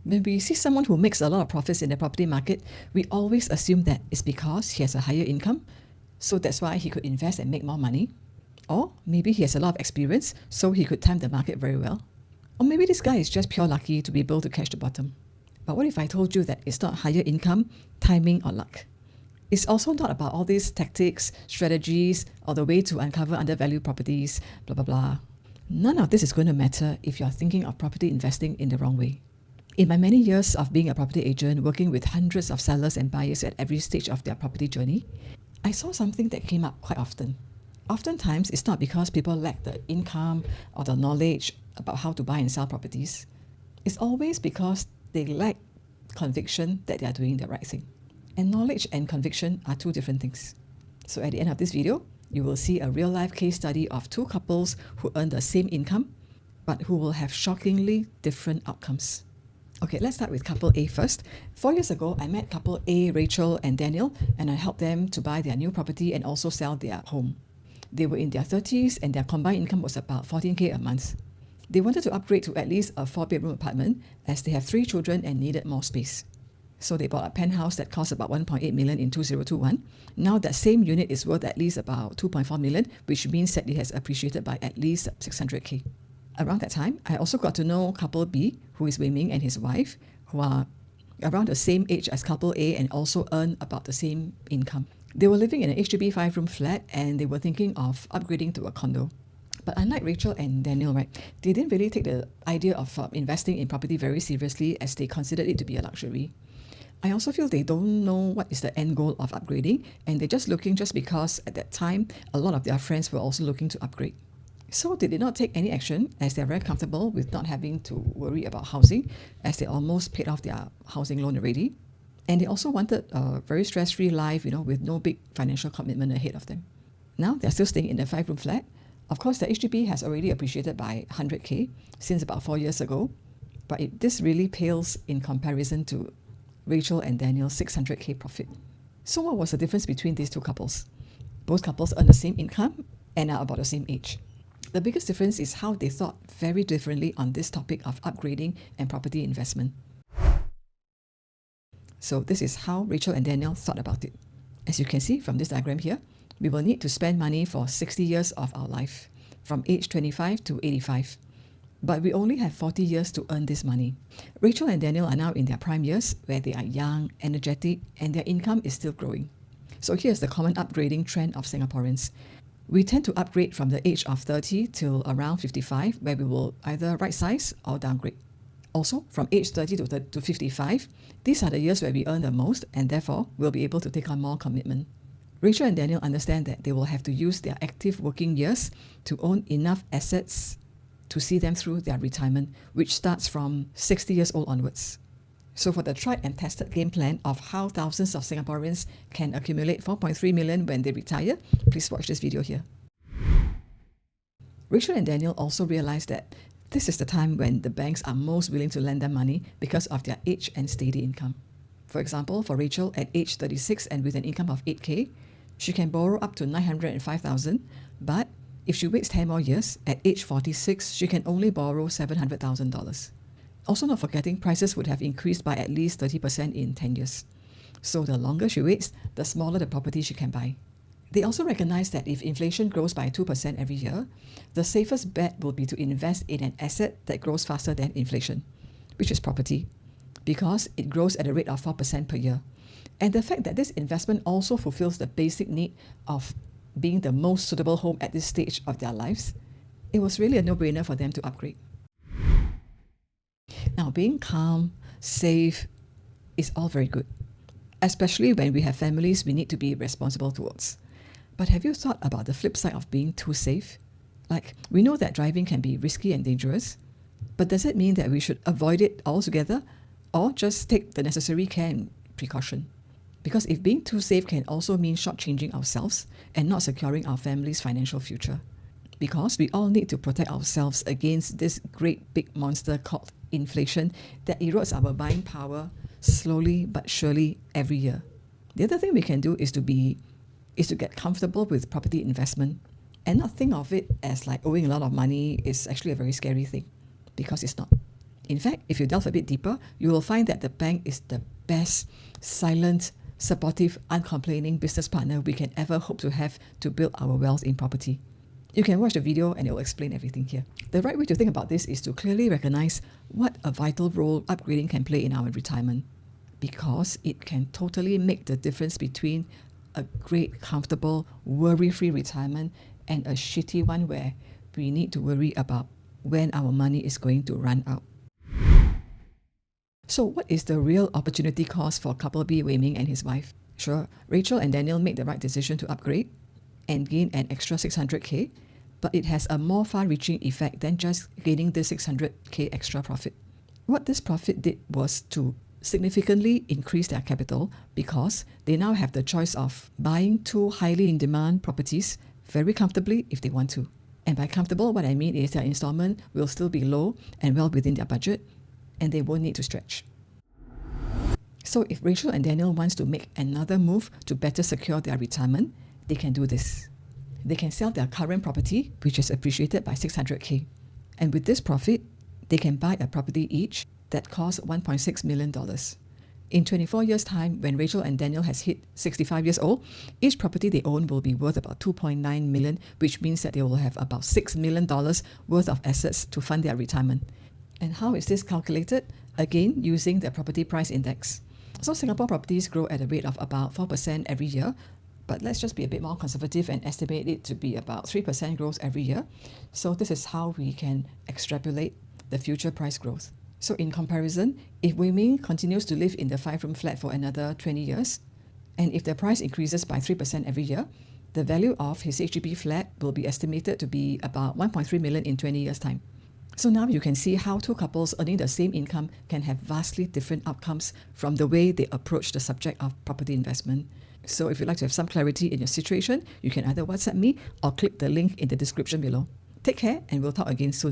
When we see someone who makes a lot of profits in the property market, we always assume that it's because he has a higher income, so that's why he could invest and make more money. Or maybe he has a lot of experience, so he could time the market very well. Or maybe this guy is just pure lucky to be able to catch the bottom. But what if I told you that it's not higher income, timing, or luck? It's also not about all these tactics, strategies, or the way to uncover undervalued properties, blah, blah, blah. None of this is going to matter if you're thinking of property investing in the wrong way. In my many years of being a property agent, working with hundreds of sellers and buyers at every stage of their property journey, I saw something that came up quite often. Oftentimes, it's not because people lack the income or the knowledge about how to buy and sell properties. It's always because they lack conviction that they are doing the right thing. And knowledge and conviction are two different things. So at the end of this video, you will see a real-life case study of two couples who earn the same income, but who will have shockingly different outcomes. Okay, let's start with couple A first. 4 years ago, I met couple A, Rachel and Daniel, and I helped them to buy their new property and also sell their home. They were in their 30s and their combined income was about 14K a month. They wanted to upgrade to at least a 4-bedroom apartment as they have 3 children and needed more space. So they bought a penthouse that cost about 1.8 million in 2021. Now that same unit is worth at least about 2.4 million, which means that it has appreciated by at least 600K. Around that time, I also got to know couple B, who is Wei Ming and his wife, who are around the same age as couple A and also earn about the same income. They were living in an HDB 5-room flat and they were thinking of upgrading to a condo. But unlike Rachel and Daniel, right, they didn't really take the idea of investing in property very seriously as they considered it to be a luxury. I also feel they don't know what is the end goal of upgrading and they're just looking just because at that time, a lot of their friends were also looking to upgrade. So they did not take any action as they're very comfortable with not having to worry about housing as they almost paid off their housing loan already. And they also wanted a very stress-free life, with no big financial commitment ahead of them. Now they're still staying in the 5-room flat. Of course, the HDB has already appreciated by 100K since about 4 years ago, but this really pales in comparison to Rachel and Daniel's 600K profit. So what was the difference between these two couples? Both couples earn the same income and are about the same age. The biggest difference is how they thought very differently on this topic of upgrading and property investment. So this is how Rachel and Daniel thought about it. As you can see from this diagram here, we will need to spend money for 60 years of our life, from age 25 to 85. But we only have 40 years to earn this money. Rachel and Daniel are now in their prime years where they are young, energetic, and their income is still growing. So here's the common upgrading trend of Singaporeans. We tend to upgrade from the age of 30 till around 55, where we will either right size or downgrade. Also, from age 30 to 55, these are the years where we earn the most and therefore will be able to take on more commitment. Rachel and Daniel understand that they will have to use their active working years to own enough assets to see them through their retirement, which starts from 60 years old onwards. So for the tried and tested game plan of how thousands of Singaporeans can accumulate 4.3 million when they retire, please watch this video here. Rachel and Daniel also realized that this is the time when the banks are most willing to lend them money because of their age and steady income. For example, for Rachel at age 36 and with an income of 8K, she can borrow up to 905,000, but if she waits 10 more years, at age 46, she can only borrow $700,000. Also not forgetting, prices would have increased by at least 30% in 10 years. So the longer she waits, the smaller the property she can buy. They also recognize that if inflation grows by 2% every year, the safest bet will be to invest in an asset that grows faster than inflation, which is property, because it grows at a rate of 4% per year. And the fact that this investment also fulfills the basic need of being the most suitable home at this stage of their lives, it was really a no-brainer for them to upgrade. Now, being calm, safe is all very good, especially when we have families we need to be responsible towards. But have you thought about the flip side of being too safe? Like, we know that driving can be risky and dangerous, but does it mean that we should avoid it altogether or just take the necessary care and precaution? Because if being too safe can also mean shortchanging ourselves and not securing our family's financial future. Because we all need to protect ourselves against this great big monster called inflation that erodes our buying power slowly but surely every year. The other thing we can do is to get comfortable with property investment and not think of it as like owing a lot of money is actually a very scary thing, because it's not. In fact, if you delve a bit deeper, you will find that the bank is the best, silent, supportive, uncomplaining business partner we can ever hope to have to build our wealth in property. You can watch the video and it will explain everything here. The right way to think about this is to clearly recognize what a vital role upgrading can play in our retirement, because it can totally make the difference between a great, comfortable, worry-free retirement and a shitty one where we need to worry about when our money is going to run out. So what is the real opportunity cost for couple B, Wei Ming and his wife? Sure, Rachel and Daniel made the right decision to upgrade and gain an extra 600k, but it has a more far-reaching effect than just gaining the 600k extra profit. What this profit did was to significantly increase their capital, because they now have the choice of buying 2 highly in-demand properties very comfortably if they want to. And by comfortable, what I mean is their installment will still be low and well within their budget, and they won't need to stretch. So if Rachel and Daniel wants to make another move to better secure their retirement, they can do this. They can sell their current property, which is appreciated by 600k. And with this profit, they can buy a property each that costs $1.6 million. In 24 years' time, when Rachel and Daniel has hit 65 years old, each property they own will be worth about $2.9 million, which means that they will have about $6 million worth of assets to fund their retirement. And how is this calculated? Again, using the property price index. So Singapore properties grow at a rate of about 4% every year, but let's just be a bit more conservative and estimate it to be about 3% growth every year. So this is how we can extrapolate the future price growth. So in comparison, if Wei Ming continues to live in the 5-room flat for another 20 years, and if the price increases by 3% every year, the value of his HDB flat will be estimated to be about 1.3 million in 20 years' time. So now you can see how 2 couples earning the same income can have vastly different outcomes from the way they approach the subject of property investment. So if you'd like to have some clarity in your situation, you can either WhatsApp me or click the link in the description below. Take care, and we'll talk again soon.